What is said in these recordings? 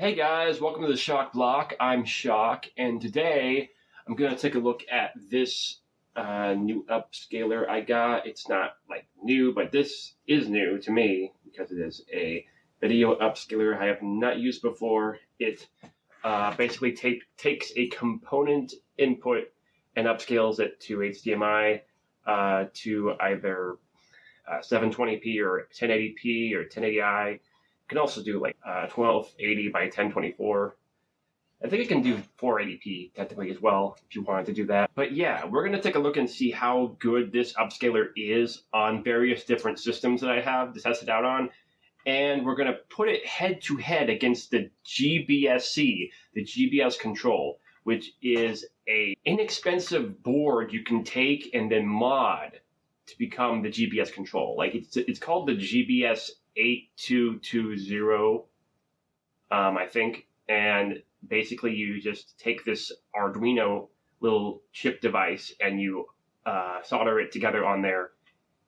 Hey guys, welcome to the Shock Block. I'm Shock, and today I'm going to take a look at this new upscaler I got. It's not like new, but this is new to me because it is a video upscaler I have not used before. It basically takes a component input and upscales it to HDMI to either 720p or 1080p or 1080i. Can also do like 1280 by 1024. I think it can do 480p technically as well if you wanted to do that. But yeah, we're going to take a look and see how good this upscaler is on various different systems that I have to test it out on. And we're going to put it head to head against the GBS-C, the GBS control, which is a inexpensive board you can take and then mod to become the GBS control. Like it's called the GBS-8220, I think, and basically you just take this Arduino little chip device and you solder it together on there,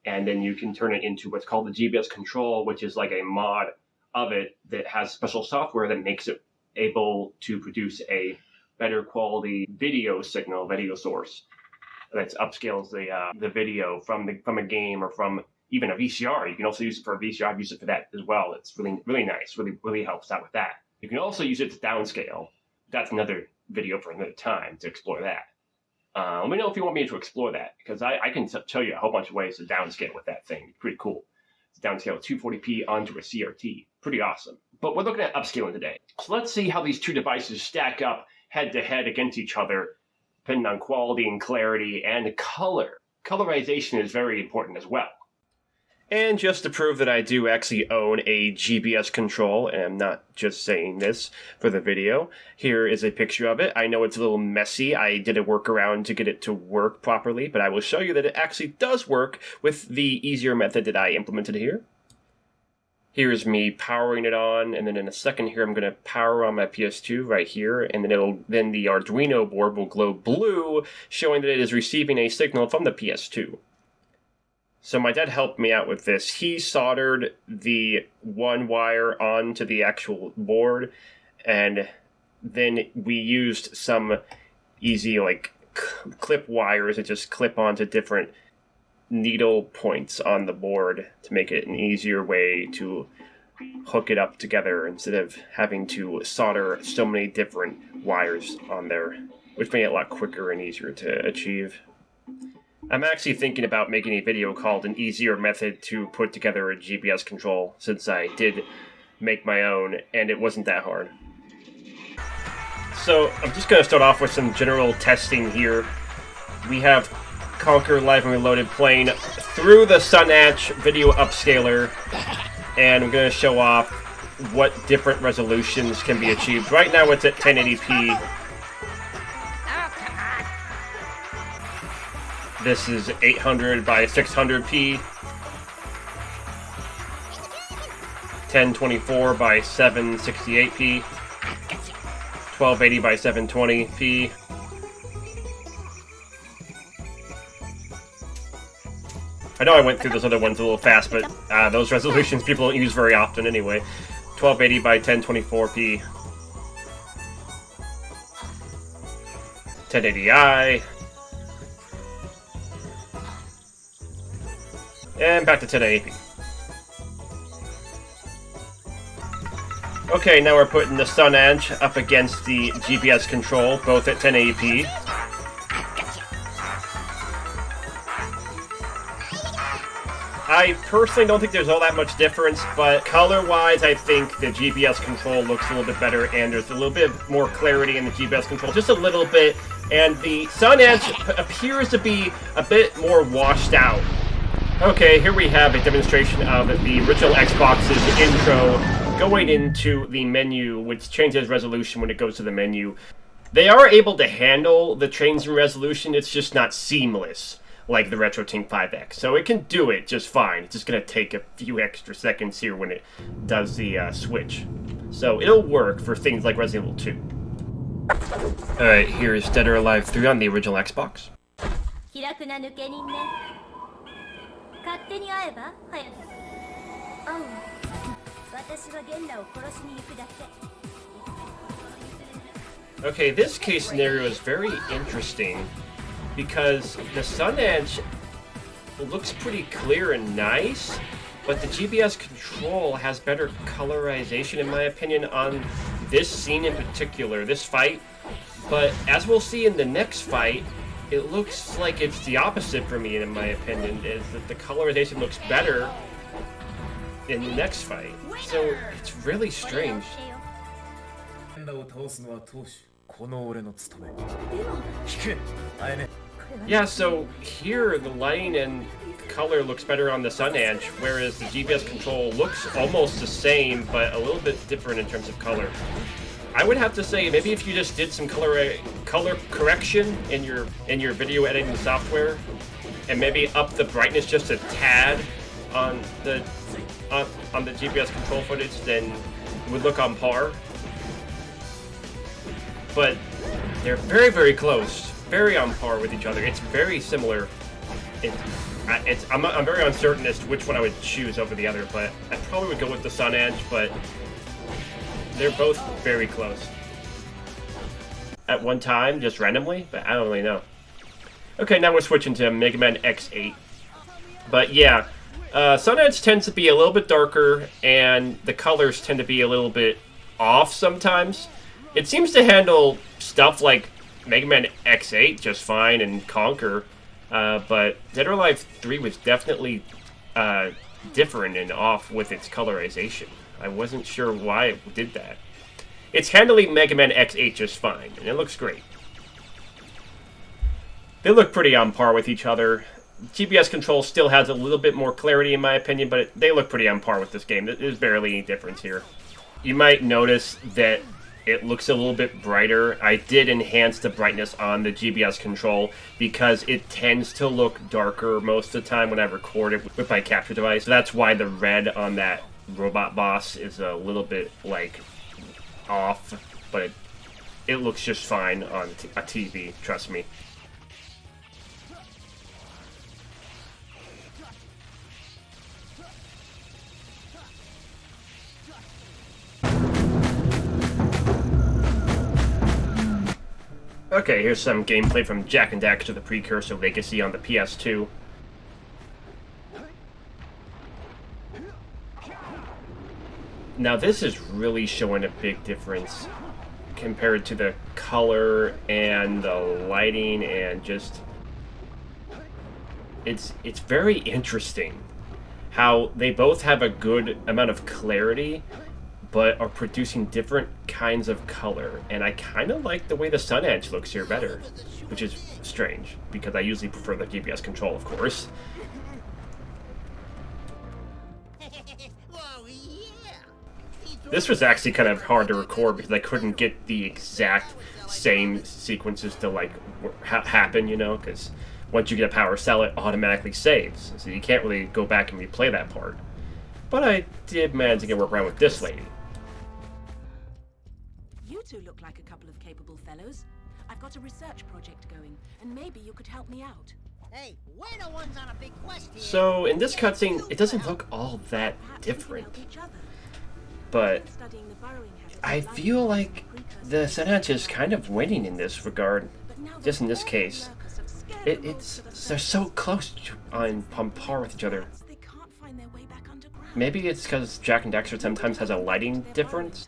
and then you can turn it into what's called the GBS control, which is like a mod of it that has special software that makes it able to produce a better quality video signal, video source that upscales the video from a game or from even a VCR. You can also use it for a VCR. I've used it for that as well. It's really nice. Really helps out with that. You can also use it to downscale. That's another video for another time to explore that. Let me know if you want me to explore that, because I can tell you a whole bunch of ways to downscale with that thing. It's pretty cool. It's downscale 240p onto a CRT. Pretty awesome. But we're looking at upscaling today. So let's see how these two devices stack up head to head against each other, depending on quality and clarity and color. Colorization is very important as well. And just to prove that I do actually own a GBS control, and I'm not just saying this for the video, here is a picture of it. I know it's a little messy. I did a workaround to get it to work properly, but I will show you that it actually does work with the easier method that I implemented here. Here's me powering it on, and then in a second here I'm going to power on my PS2 right here, and then the Arduino board will glow blue, showing that it is receiving a signal from the PS2. So my dad helped me out with this. He soldered the one wire onto the actual board, and then we used some easy like clip wires that just clip onto different needle points on the board to make it an easier way to hook it up together instead of having to solder so many different wires on there, which made it a lot quicker and easier to achieve. I'm actually thinking about making a video called an easier method to put together a GBS control, since I did make my own and it wasn't that hard. So I'm just going to start off with some general testing here. We have Conquer Live and Reloaded playing through the Sunnatch video upscaler, and I'm going to show off what different resolutions can be achieved. Right now it's at 1080p. This is 800 by 600p, 1024 by 768p, 1280 by 720p. I know I went through those other ones a little fast, but those resolutions people don't use very often anyway. 1280 by 1024p, 1080i, and back to 1080p. Okay, now we're putting the Sunnatch up against the GBS control, both at 1080p. I personally don't think there's all that much difference, but color-wise, I think the GBS control looks a little bit better, and there's a little bit more clarity in the GBS control, just a little bit, and the Sunnatch appears to be a bit more washed out. Okay, here we have a demonstration of the original Xbox's intro going into the menu, which changes resolution when it goes to the menu. They are able to handle the change in resolution, it's just not seamless like the RetroTink 5X. So it can do it just fine. It's just going to take a few extra seconds here when it does the switch. So it'll work for things like Resident Evil 2. Alright, here's Dead or Alive 3 on the original Xbox. 勝手に会えば早く。私はゲンナを殺しに行くだけ。Okay, this case scenario is very interesting because the Sunnatch looks pretty clear and nice, but the GBS control has better colorization, in my opinion, on this scene in particular, this fight. But as we'll see in the next fight, it looks like it's the opposite for me, in my opinion, is that the colorization looks better in the next fight. So it's really strange. Yeah, so here the lighting and color looks better on the Sunnatch, whereas the GBS control looks almost the same, but a little bit different in terms of color. I would have to say maybe if you just did some color correction in your video editing software, and maybe up the brightness just a tad on the GBS control footage, then it would look on par. But they're very, very close, very on par with each other. It's very similar. I'm very uncertain as to which one I would choose over the other, but I probably would go with the Sunnatch, but they're both very close. At one time, just randomly, but I don't really know. Okay, now we're switching to Mega Man X8. But yeah, Sunnatch tends to be a little bit darker, and the colors tend to be a little bit off sometimes. It seems to handle stuff like Mega Man X8 just fine and Conquer, but Dead or Alive 3 was definitely different and off with its colorization. I wasn't sure why it did that. It's handling Mega Man X8 just fine, and it looks great. They look pretty on par with each other. GBS control still has a little bit more clarity in my opinion, but they look pretty on par with this game. There's barely any difference here. You might notice that it looks a little bit brighter. I did enhance the brightness on the GBS control because it tends to look darker most of the time when I record it with my capture device. So that's why the red on that robot boss is a little bit like off, but it looks just fine on a TV, trust me. Okay, here's some gameplay from Jak and Daxter, the Precursor Legacy on the PS2. Now this is really showing a big difference compared to the color and the lighting and just... It's very interesting how they both have a good amount of clarity but are producing different kinds of color. And I kind of like the way the Sunnatch looks here better, which is strange, because I usually prefer the GBS control, of course. This was actually kind of hard to record because I couldn't get the exact same sequences to, like, happen, you know, because once you get a power cell, it automatically saves. So you can't really go back and replay that part. But I did manage to get work around with this lady. You two look like a couple of capable fellows. I've got a research project going, and maybe you could help me out. Hey, we're the ones on a big quest here. So in this cutscene, it doesn't look all that different. But I feel like the Sunnatch is kind of winning in this regard, just in this case. They're so close on par with each other. Maybe it's because Jak and Daxter sometimes has a lighting difference.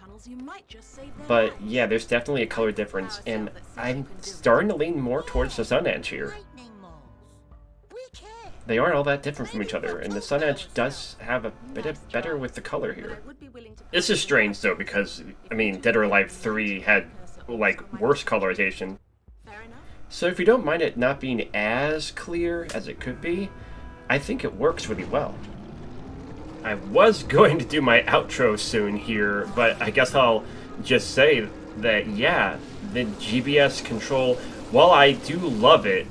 But yeah, there's definitely a color difference, and I'm starting to lean more towards the Sunnatch here. They aren't all that different from each other, and the Sunnatch does have a bit of better with the color here. This is strange though, because, I mean, Dead or Alive 3 had, like, worse colorization. So if you don't mind it not being as clear as it could be, I think it works really well. I was going to do my outro soon here, but I guess I'll just say that, yeah, the GBS control, while I do love it,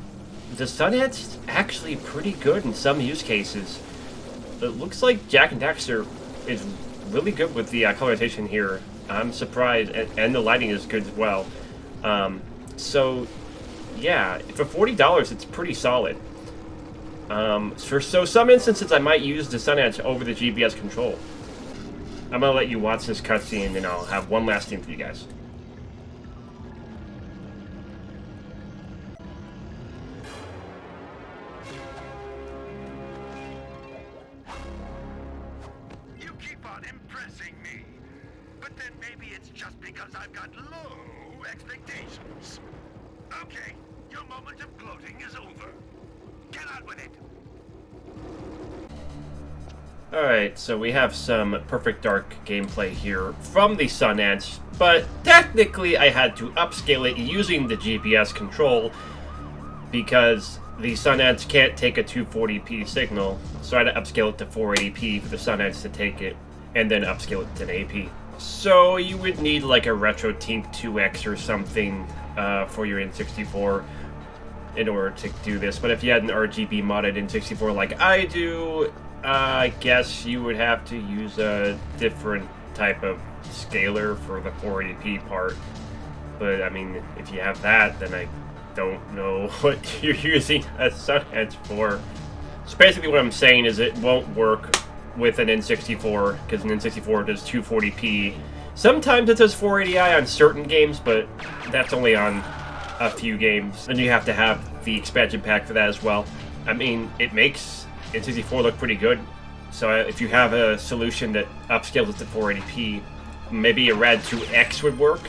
the Sunnatch is actually pretty good in some use cases. It looks like Jak and Daxter is really good with the colorization here. I'm surprised, and the lighting is good as well. So, yeah, for $40, it's pretty solid. So some instances I might use the Sunnatch over the GBS control. I'm gonna let you watch this cutscene and then I'll have one last thing for you guys. maybe it's just because I've got low expectations. Okay, your moment of gloating is over. Get on with it. Alright, so we have some Perfect Dark gameplay here from the Sunnatch, but technically I had to upscale it using the GBS control because the Sunnatch can't take a 240p signal, so I had to upscale it to 480p for the Sunnatch to take it, and then upscale it to 1080p. So you would need like a RetroTink 2X or something for your N64 in order to do this, but if you had an RGB modded N64 like I do, I guess you would have to use a different type of scaler for the 480p part. But I mean, if you have that, then I don't know what you're using a Sunnatch for. So basically what I'm saying is it won't work with an N64, because an N64 does 240p. Sometimes it does 480i on certain games, but that's only on a few games. And you have to have the expansion pack for that as well. I mean, it makes N64 look pretty good. So if you have a solution that upscales it to 480p, maybe a RAD2X would work.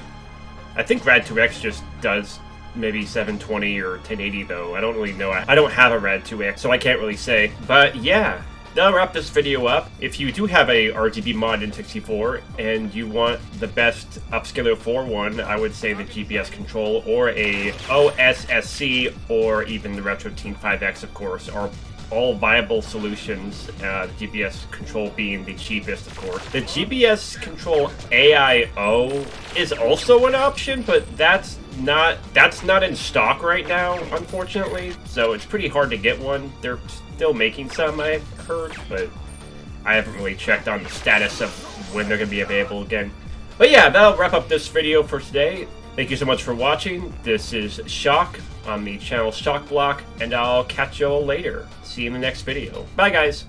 I think RAD2X just does maybe 720 or 1080 though. I don't really know. I don't have a RAD2X, so I can't really say. But yeah, that'll wrap this video up. If you do have a RGB mod in 64 and you want the best upscaler for one, I would say the GBS control or a OSSC or even the RetroTink 5X, of course, are all viable solutions, the GBS control being the cheapest, of course. The GBS control AIO is also an option, but that's not in stock right now, unfortunately, so it's pretty hard to get one. They're still making some, I've heard, but I haven't really checked on the status of when they're going to be available again. But yeah, that'll wrap up this video for today. Thank you so much for watching. This is Shock on the channel Shock Block, and I'll catch you all later. See you in the next video. Bye, guys!